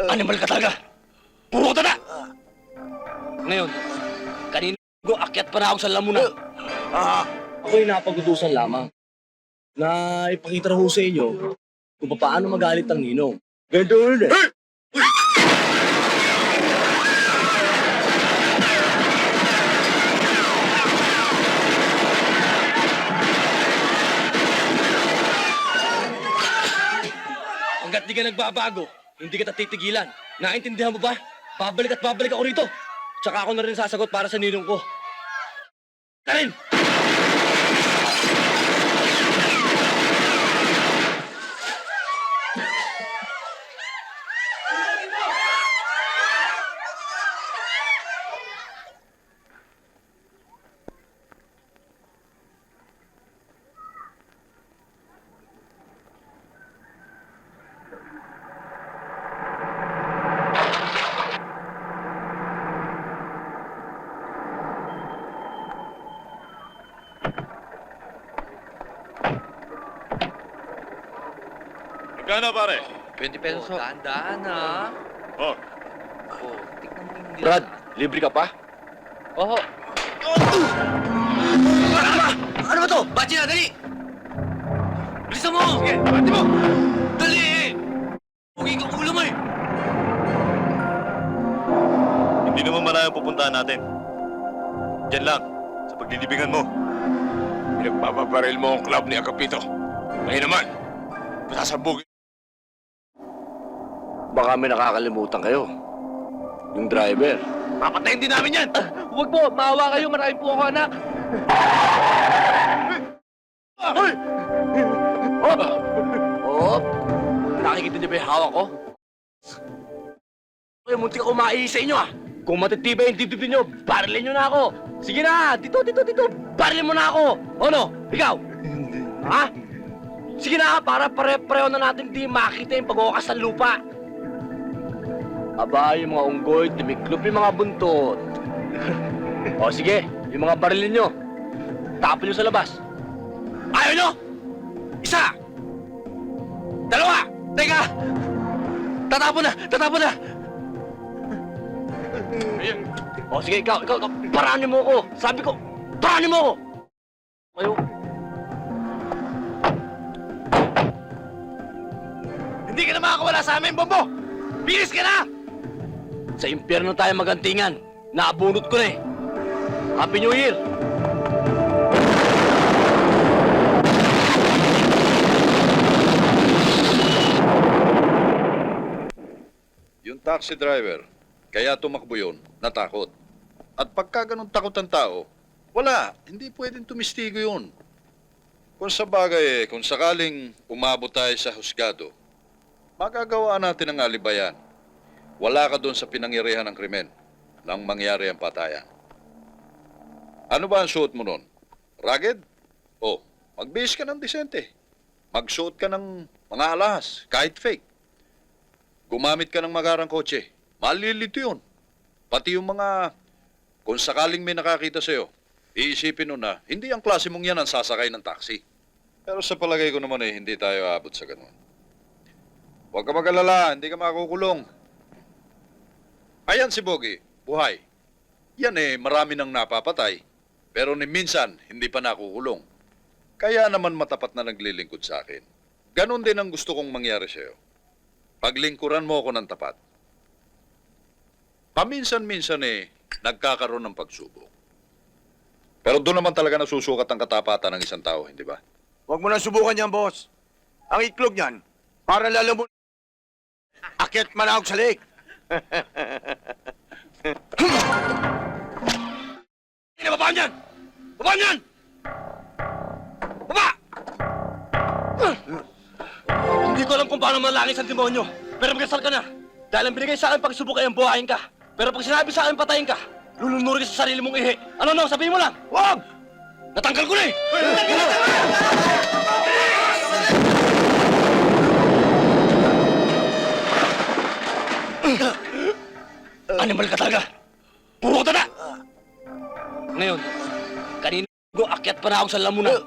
Animal ka talaga! Puro ka na! Ngayon, kanina ko akyat pa na ako sa lamunan. Ako'y napagutusan lamang na ipakita ho sa inyo kung paano magalit ang ninong. Ganito ulit eh. Hanggat di ka nagbabago, hindi kita titigilan. Naintindihan mo ba? Babalik at babalik ako rito. Tsaka ako na rin sasagot para sa ninong ko. Karin! Magkano pare? 20 pesos ho. Dahan-dahan ha. Oh, Oh, tignan mo yung Brad, libre ka pa? Oho. Ano ba to? Bachi na, dali! Bilisan mo! sige, bati mo! Dali! Huwag kang ulo mo eh! Hindi naman malayang pupuntahan natin. Diyan lang, sa paglilibingan mo. Pinagpapabaril mo ang club ni Agapito. Ngayon naman, masasabugin. Baka may nakakalimutan kayo. Yung driver. Papatayin din namin yan! Huwag po, maawa kayo. Marami po ako anak. Hoy! Hop! Hop! Nakikita niyo ba yung hawak ko? Ay, munti ako maihis sa inyo ah! Kung matitibay yung dibdib niyo, barilin niyo na ako! Sige na! Dito! Barilin mo na ako! O no? Ikaw? Ha? Sige na, para pare-pareho na natin di makita yung pag-ukas ng lupa. Aba, yung mga unggoy, tumiklop yung mga buntot. O sige, yung mga barilin nyo, tapon nyo sa labas. Ayaw nyo! Isa! Dalawa! Teka! Tatapon na! O sige, ikaw, paranin mo ako! Sabi ko, paranin mo ako! Ayaw. Hindi ka na makakawala sa amin, Bombo! Bilis ka na! Sa impyerno tayo magantingan. Naabunot ko na eh. Happy New Year! Yung taxi driver, kaya tumakbo yun, natakot. At pagka ganun takot ang tao, wala, hindi pwedeng tumistigo yun. Kung sa bagay, kung sakaling umabot tayo sa husgado, magagawa natin ang alibayan. Wala ka doon sa pinangyarihan ng krimen nang mangyari ang patayan. Ano ba ang suot mo nun? Ragged? O, magbihis ka ng disente. Magsuot ka ng mga alahas, kahit fake. Gumamit ka ng magarang kotse. Malilito yun. Pati yung mga, kung sakaling may nakakita sa'yo, iisipin nun na, hindi ang klase mong yan ang sasakay ng taxi. Pero sa palagay ko naman hindi tayo aabot sa ganun. Huwag ka mag-alala, hindi ka makukulong. Ayan si Bogie, buhay. Yan marami nang napapatay. Pero ni minsan, hindi pa nakukulong. Kaya naman matapat na naglilingkod sa akin. Ganon din ang gusto kong mangyari sa'yo. Paglingkuran mo ako ng tapat. Paminsan-minsan nagkakaroon ng pagsubok. Pero doon naman talaga nasusukat ang katapatan ng isang tao, hindi ba? Huwag mo na subukan yan, boss. Ang iklog niyan, para lalo mo... Akyat manahog sa lake. Babaan yan! Babaan yan! Baba! Hindi ko alam kung paano malangis ang demonyo. Pero magkasal ka na. Dahil ang binigay sa akin pagsubok ay ang buhayin ka. Pero pag sinabi sa akin patayin ka, lulunurin ka sa sarili mong ihi. Ano no? Sabihin mo lang. Wag! Natanggal ko na eh! Animal ka talaga! Puro ka na! Ngayon, kanina ko akyat pa na ako sa lamunan.